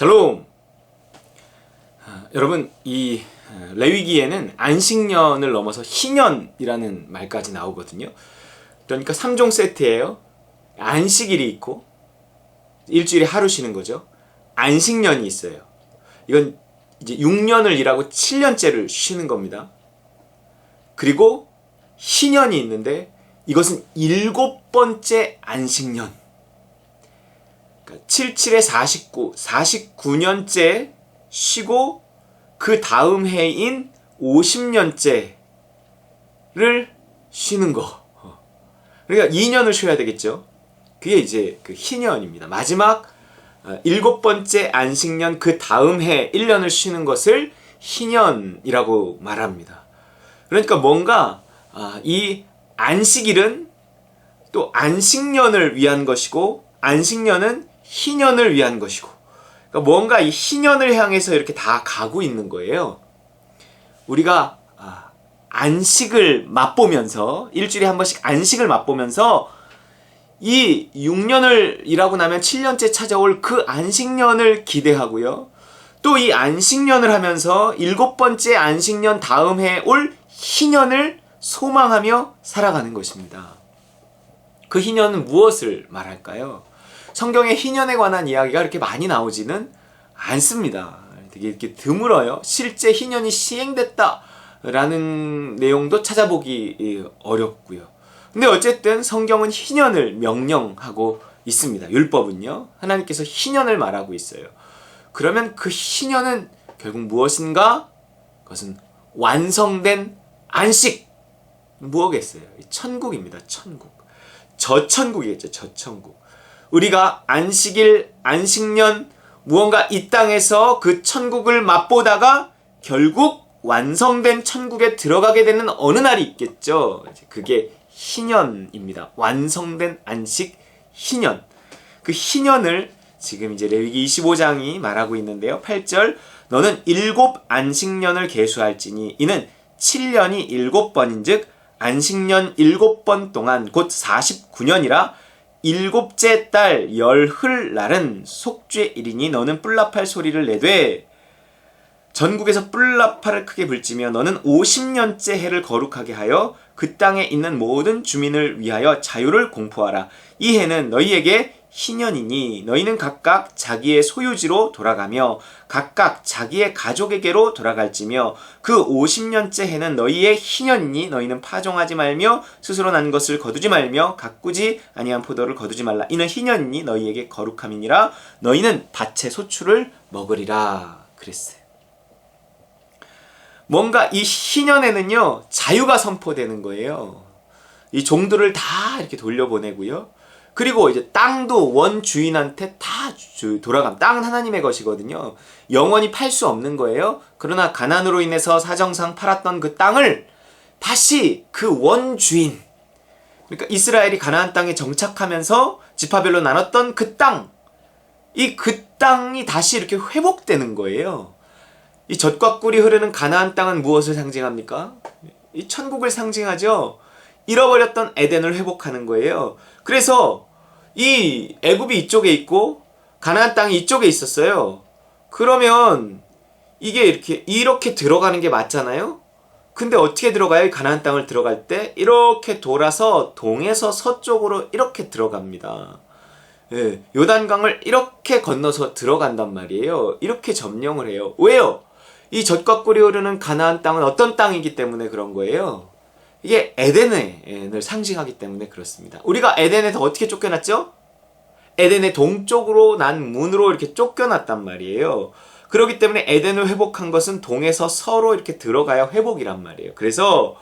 샬롬. 여러분, 이 레위기에는 안식년을 넘어서 희년이라는 말까지 나오거든요. 그러니까 3종 세트예요. 안식일이 있고 일주일에 하루 쉬는 거죠. 안식년이 있어요. 이건 이제 6년을 일하고 7년째를 쉬는 겁니다. 그리고 희년이 있는데 이것은 7번째 안식년. 그러니까 77에 49, 49년째 쉬고 그 다음 해인 50년째를 쉬는 거. 그러니까 2년을 쉬어야 되겠죠. 그게 이제 그 희년입니다. 마지막 7번째 안식년 그 다음 해 1년을 쉬는 것을 희년이라고 말합니다. 그러니까 뭔가 이 안식일은 또 안식년을 위한 것이고 안식년은 희년을 위한 것이고, 그러니까 뭔가 이 희년을 향해서 이렇게 다 가고 있는 거예요. 우리가 안식을 맛보면서 일주일에 한 번씩 안식을 맛보면서 이 6년을 일하고 나면 7년째 찾아올 그 안식년을 기대하고요. 또 이 안식년을 하면서 7번째 안식년 다음 해 올 희년을 소망하며 살아가는 것입니다. 그 희년은 무엇을 말할까요? 성경에 희년에 관한 이야기가 그렇게 많이 나오지는 않습니다. 되게 이렇게 드물어요. 실제 희년이 시행됐다라는 내용도 찾아보기 어렵고요. 근데 어쨌든 성경은 희년을 명령하고 있습니다. 율법은요. 하나님께서 희년을 말하고 있어요. 그러면 그 희년은 결국 무엇인가? 그것은 완성된 안식. 무엇겠어요? 천국입니다. 천국. 저천국이겠죠. 저천국. 우리가 안식일, 안식년, 무언가 이 땅에서 그 천국을 맛보다가 결국 완성된 천국에 들어가게 되는 어느 날이 있겠죠. 그게 희년입니다. 완성된 안식 희년. 그 희년을 지금 이제 레위기 25장이 말하고 있는데요. 8절, 너는 7 안식년을 계수할지니 이는 7년이 7번인즉 안식년 7번 동안 곧 49년이라 7째 달 열흘 날은 속죄일이니 너는 뿔라팔 소리를 내되 전국에서 뿔라팔을 크게 불지며 너는 50년째 해를 거룩하게 하여 그 땅에 있는 모든 주민을 위하여 자유를 공포하라. 이 해는 너희에게 희년이니 너희는 각각 자기의 소유지로 돌아가며 각각 자기의 가족에게로 돌아갈지며 그 50년째 해는 너희의 희년이니 너희는 파종하지 말며 스스로 난 것을 거두지 말며 가꾸지 아니한 포도를 거두지 말라. 이는 희년이니 너희에게 거룩함이니라. 너희는 밭의 소출을 먹으리라. 그랬어요. 뭔가 이 희년에는요 자유가 선포되는 거예요. 이 종들을 다 이렇게 돌려보내고요. 그리고 이제 땅도 원 주인한테 다 돌아감. 땅은 하나님의 것이거든요. 영원히 팔 수 없는 거예요. 그러나 가난으로 인해서 사정상 팔았던 그 땅을 다시 그 원 주인, 그러니까 이스라엘이 가나안 땅에 정착하면서 지파별로 나눴던 그 땅, 그 땅이 다시 이렇게 회복되는 거예요. 이 젖과 꿀이 흐르는 가나안 땅은 무엇을 상징합니까? 이 천국을 상징하죠. 잃어버렸던 에덴을 회복하는 거예요. 그래서 이 애굽이 이쪽에 있고 가나안 땅이 이쪽에 있었어요. 그러면 이게 이렇게 들어가는 게 맞잖아요. 근데 어떻게 들어가요? 가나안 땅을 들어갈 때 이렇게 돌아서 동에서 서쪽으로 이렇게 들어갑니다. 예, 요단강을 이렇게 건너서 들어간단 말이에요. 이렇게 점령을 해요. 왜요? 이 젖과 꿀이 흐르는 가나안 땅은 어떤 땅이기 때문에 그런 거예요. 이게 에덴을 상징하기 때문에 그렇습니다. 우리가 에덴에서 어떻게 쫓겨났죠? 에덴의 동쪽으로 난 문으로 이렇게 쫓겨났단 말이에요. 그렇기 때문에 에덴을 회복한 것은 동에서 서로 이렇게 들어가야 회복이란 말이에요. 그래서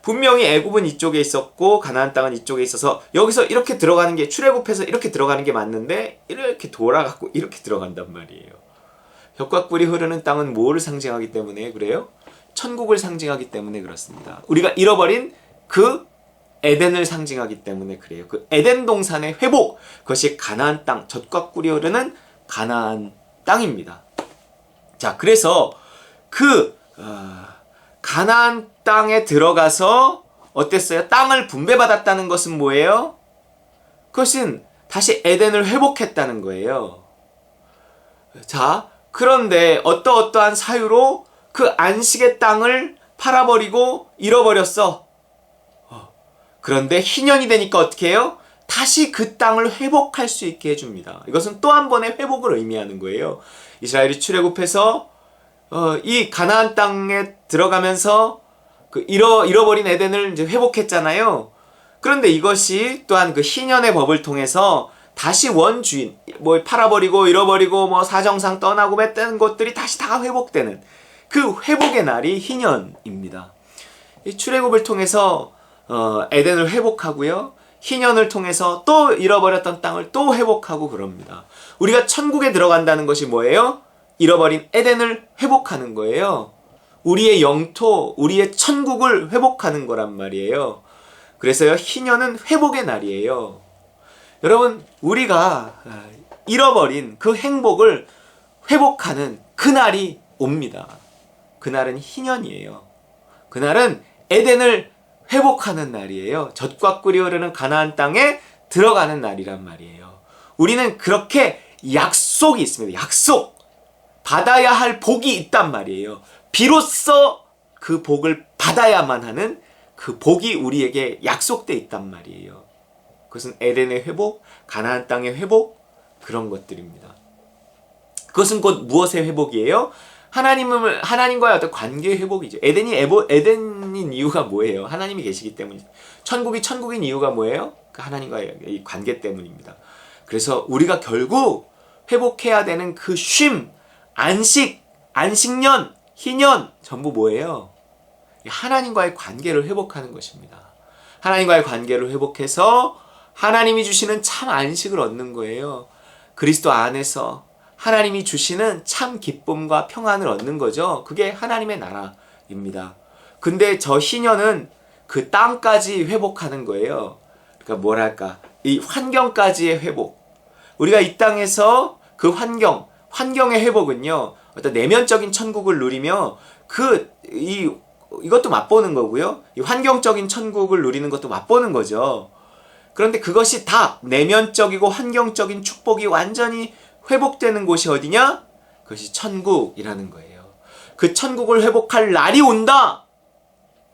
분명히 애굽은 이쪽에 있었고 가나안 땅은 이쪽에 있어서 여기서 이렇게 들어가는 게 출애굽해서 이렇게 들어가는 게 맞는데 이렇게 돌아가고 이렇게 들어간단 말이에요. 젖과 꿀이 흐르는 땅은 뭐를 상징하기 때문에 그래요? 천국을 상징하기 때문에 그렇습니다. 우리가 잃어버린 그 에덴을 상징하기 때문에 그래요. 그 에덴 동산의 회복, 그것이 가나안 땅, 젖과 꿀이 흐르는 가나안 땅입니다. 자, 그래서 그 가나안 땅에 들어가서 어땠어요? 땅을 분배받았다는 것은 뭐예요? 그것은 다시 에덴을 회복했다는 거예요. 자, 그런데 어떠한 사유로 그 안식의 땅을 팔아버리고 잃어버렸어. 그런데 희년이 되니까 어떻게 해요? 다시 그 땅을 회복할 수 있게 해줍니다. 이것은 또 한 번의 회복을 의미하는 거예요. 이스라엘이 출애굽해서 이 가나안 땅에 들어가면서 그 잃어버린 에덴을 이제 회복했잖아요. 그런데 이것이 또한 그 희년의 법을 통해서 다시 원주인, 뭐 팔아버리고 잃어버리고 뭐 사정상 떠나고 뺐던 것들이 다시 다 회복되는 그 회복의 날이 희년입니다. 이 출애굽을 통해서 에덴을 회복하고요. 희년을 통해서 또 잃어버렸던 땅을 또 회복하고 그럽니다. 우리가 천국에 들어간다는 것이 뭐예요? 잃어버린 에덴을 회복하는 거예요. 우리의 영토, 우리의 천국을 회복하는 거란 말이에요. 그래서요, 희년은 회복의 날이에요. 여러분, 우리가 잃어버린 그 행복을 회복하는 그날이 옵니다. 그날은 희년이에요. 그날은 에덴을 회복하는 날이에요. 젖과 꿀이 흐르는 가나안 땅에 들어가는 날이란 말이에요. 우리는 그렇게 약속이 있습니다. 약속! 받아야 할 복이 있단 말이에요. 비로소 그 복을 받아야만 하는 그 복이 우리에게 약속돼 있단 말이에요. 그것은 에덴의 회복, 가나안 땅의 회복, 그런 것들입니다. 그것은 곧 무엇의 회복이에요? 하나님과의 어떤 관계의 회복이죠. 에덴인 이유가 뭐예요? 하나님이 계시기 때문이죠. 천국인 이유가 뭐예요? 그 하나님과의 이 관계 때문입니다. 그래서 우리가 결국 회복해야 되는 그 쉼, 안식년, 희년, 전부 뭐예요? 하나님과의 관계를 회복하는 것입니다. 하나님과의 관계를 회복해서 하나님이 주시는 참 안식을 얻는 거예요. 그리스도 안에서 하나님이 주시는 참 기쁨과 평안을 얻는 거죠. 그게 하나님의 나라입니다. 근데 저 희년은 그 땅까지 회복하는 거예요. 그러니까 뭐랄까, 이 환경까지의 회복. 우리가 이 땅에서 그 환경의 회복은요, 어떤 내면적인 천국을 누리며 이것도 맛보는 거고요. 이 환경적인 천국을 누리는 것도 맛보는 거죠. 그런데 그것이 다 내면적이고 환경적인 축복이 완전히 회복되는 곳이 어디냐? 그것이 천국이라는 거예요. 그 천국을 회복할 날이 온다!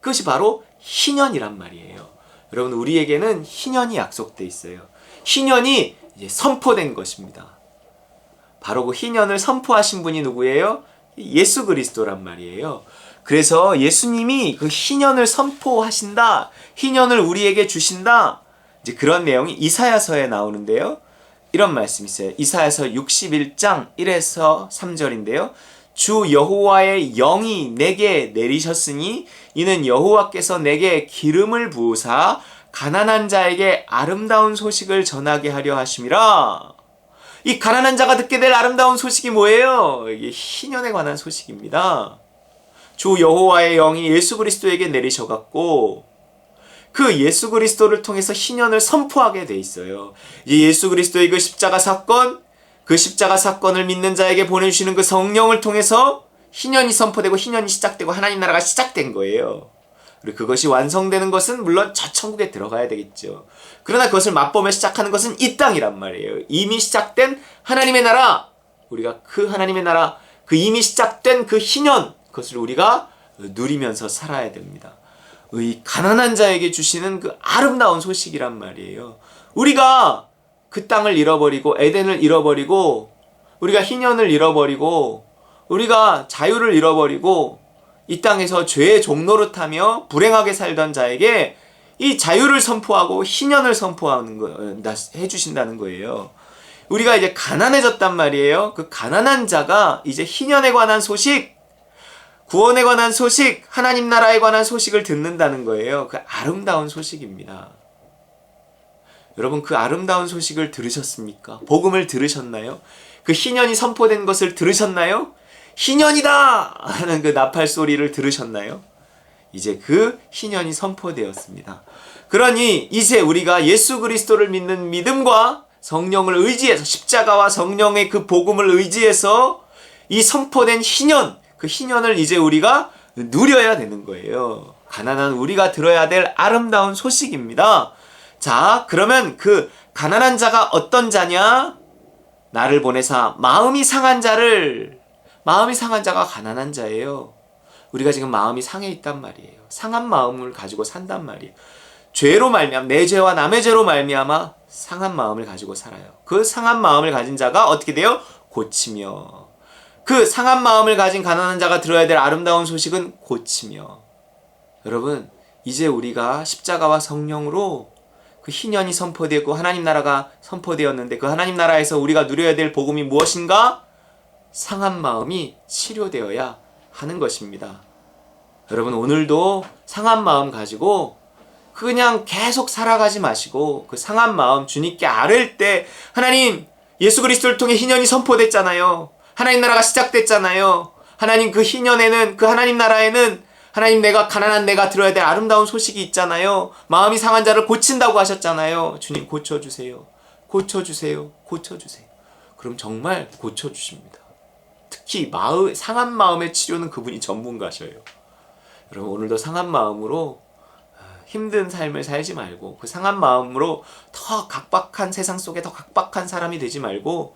그것이 바로 희년이란 말이에요. 여러분, 우리에게는 희년이 약속돼 있어요. 희년이 이제 선포된 것입니다. 바로 그 희년을 선포하신 분이 누구예요? 예수 그리스도란 말이에요. 그래서 예수님이 그 희년을 선포하신다, 희년을 우리에게 주신다, 이제 그런 내용이 이사야서에 나오는데요. 이런 말씀이 있어요. 이사야서 61장 1에서 3절인데요. 주 여호와의 영이 내게 내리셨으니 이는 여호와께서 내게 기름을 부으사 가난한 자에게 아름다운 소식을 전하게 하려 하심이라. 이 가난한 자가 듣게 될 아름다운 소식이 뭐예요? 이게 희년에 관한 소식입니다. 주 여호와의 영이 예수 그리스도에게 내리셔갖고 그 예수 그리스도를 통해서 희년을 선포하게 돼 있어요. 이 예수 그리스도의 그 십자가 사건, 그 십자가 사건을 믿는 자에게 보내주시는 그 성령을 통해서 희년이 선포되고 희년이 시작되고 하나님 나라가 시작된 거예요. 그리고 그것이 완성되는 것은 물론 저 천국에 들어가야 되겠죠. 그러나 그것을 맛보며 시작하는 것은 이 땅이란 말이에요. 이미 시작된 하나님의 나라, 우리가 그 하나님의 나라, 그 이미 시작된 그 희년, 그것을 우리가 누리면서 살아야 됩니다. 이 가난한 자에게 주시는 그 아름다운 소식이란 말이에요. 우리가 그 땅을 잃어버리고 에덴을 잃어버리고 우리가 희년을 잃어버리고 우리가 자유를 잃어버리고 이 땅에서 죄의 종노릇하며 불행하게 살던 자에게 이 자유를 선포하고 희년을 선포하는 해주신다는 거예요. 우리가 이제 가난해졌단 말이에요. 그 가난한 자가 이제 희년에 관한 소식, 구원에 관한 소식, 하나님 나라에 관한 소식을 듣는다는 거예요. 그 아름다운 소식입니다. 여러분, 그 아름다운 소식을 들으셨습니까? 복음을 들으셨나요? 그 희년이 선포된 것을 들으셨나요? 희년이다! 하는 그 나팔 소리를 들으셨나요? 이제 그 희년이 선포되었습니다. 그러니 이제 우리가 예수 그리스도를 믿는 믿음과 성령을 의지해서, 십자가와 성령의 그 복음을 의지해서 이 선포된 희년, 그 희년을 이제 우리가 누려야 되는 거예요. 가난한 우리가 들어야 될 아름다운 소식입니다. 자, 그러면 그 가난한 자가 어떤 자냐? 나를 보내사 마음이 상한 자가 가난한 자예요. 우리가 지금 마음이 상해 있단 말이에요. 상한 마음을 가지고 산단 말이에요. 죄로 말미암아, 내 죄와 남의 죄로 말미암아 상한 마음을 가지고 살아요. 그 상한 마음을 가진 자가 어떻게 돼요? 고치며. 그 상한 마음을 가진 가난한 자가 들어야 될 아름다운 소식은 고치며. 여러분, 이제 우리가 십자가와 성령으로 그 희년이 선포되고 하나님 나라가 선포되었는데, 그 하나님 나라에서 우리가 누려야 될 복음이 무엇인가? 상한 마음이 치료되어야 하는 것입니다. 여러분, 오늘도 상한 마음 가지고 그냥 계속 살아가지 마시고, 그 상한 마음 주님께 아뢰일 때, 하나님, 예수 그리스도를 통해 희년이 선포됐잖아요. 하나님 나라가 시작됐잖아요. 하나님, 그 희년에는, 그 하나님 나라에는 하나님, 내가 가난한 내가 들어야 될 아름다운 소식이 있잖아요. 마음이 상한 자를 고친다고 하셨잖아요. 주님, 고쳐주세요. 고쳐주세요. 고쳐주세요. 그럼 정말 고쳐주십니다. 특히 상한 마음의 치료는 그분이 전문가셔요. 여러분, 오늘도 상한 마음으로 힘든 삶을 살지 말고, 그 상한 마음으로 더 각박한 세상 속에 더 각박한 사람이 되지 말고,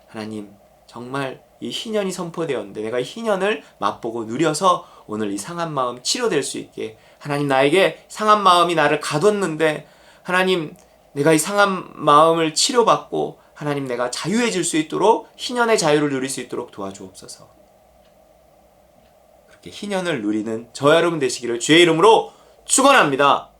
하나님, 정말 이 희년이 선포되었는데 내가 이 희년을 맛보고 누려서 오늘 이 상한 마음 치료될 수 있게, 하나님, 나에게 상한 마음이 나를 가뒀는데 하나님, 내가 이 상한 마음을 치료받고 하나님, 내가 자유해질 수 있도록, 희년의 자유를 누릴 수 있도록 도와주옵소서. 그렇게 희년을 누리는 저와 여러분 되시기를 주의 이름으로 축원합니다.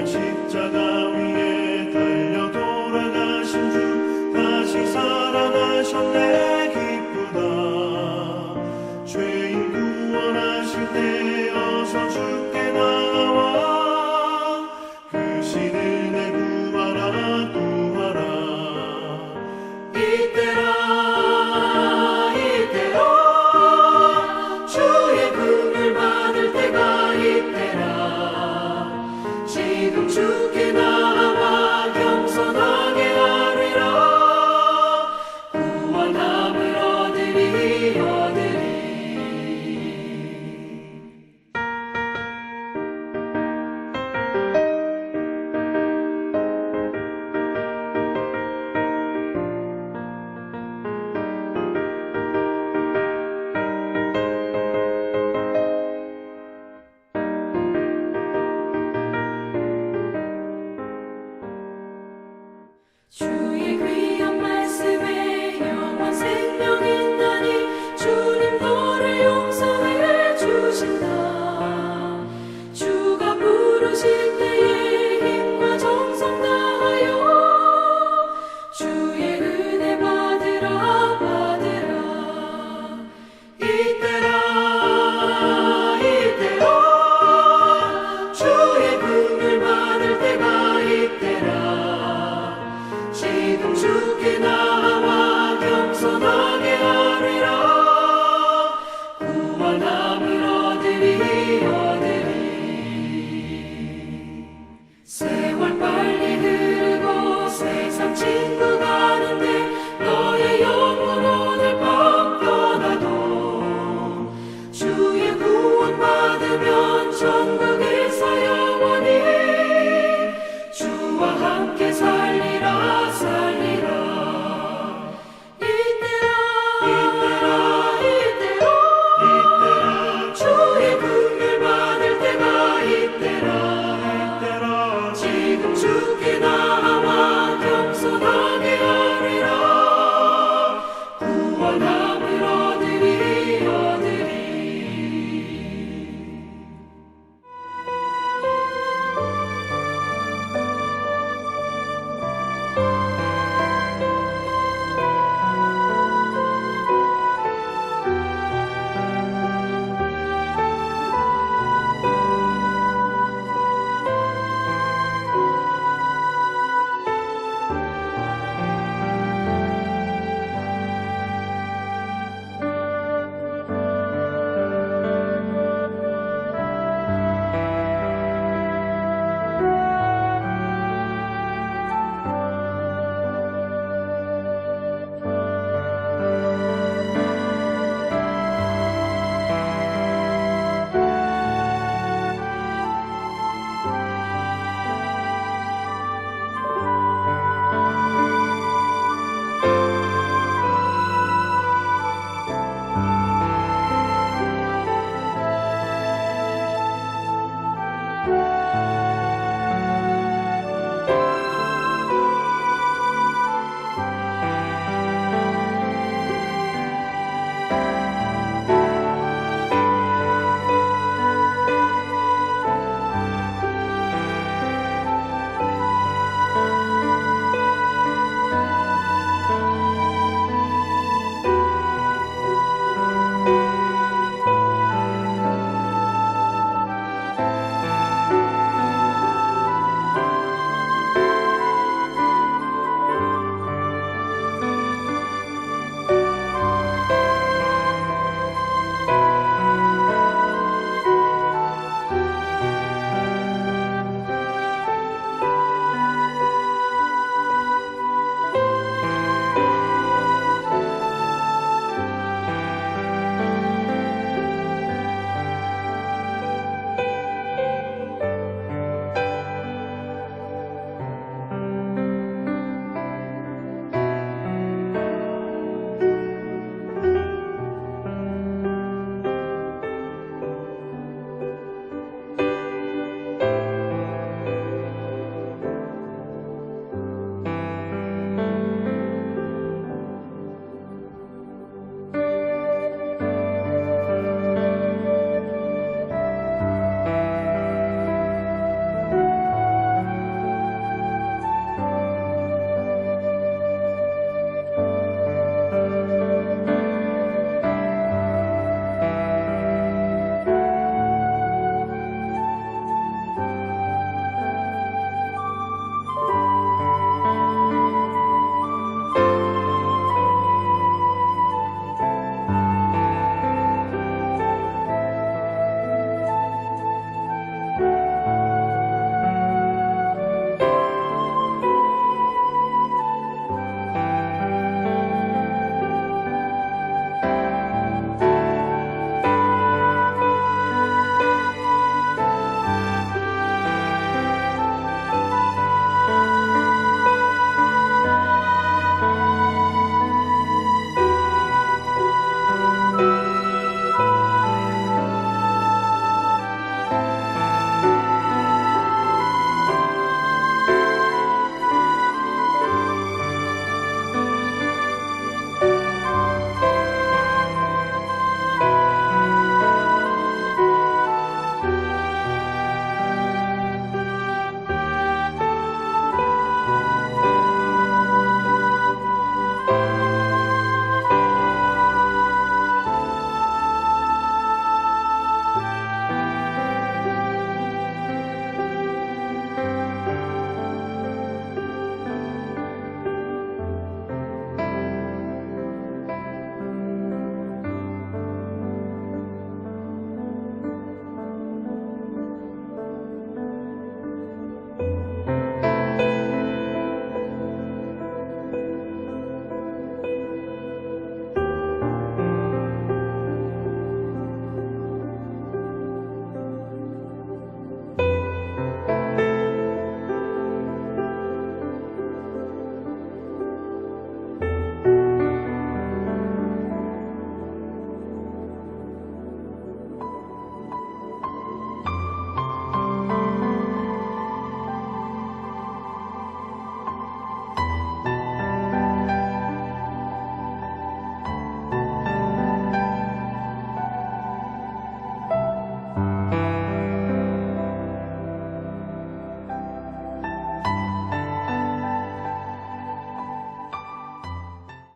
십자가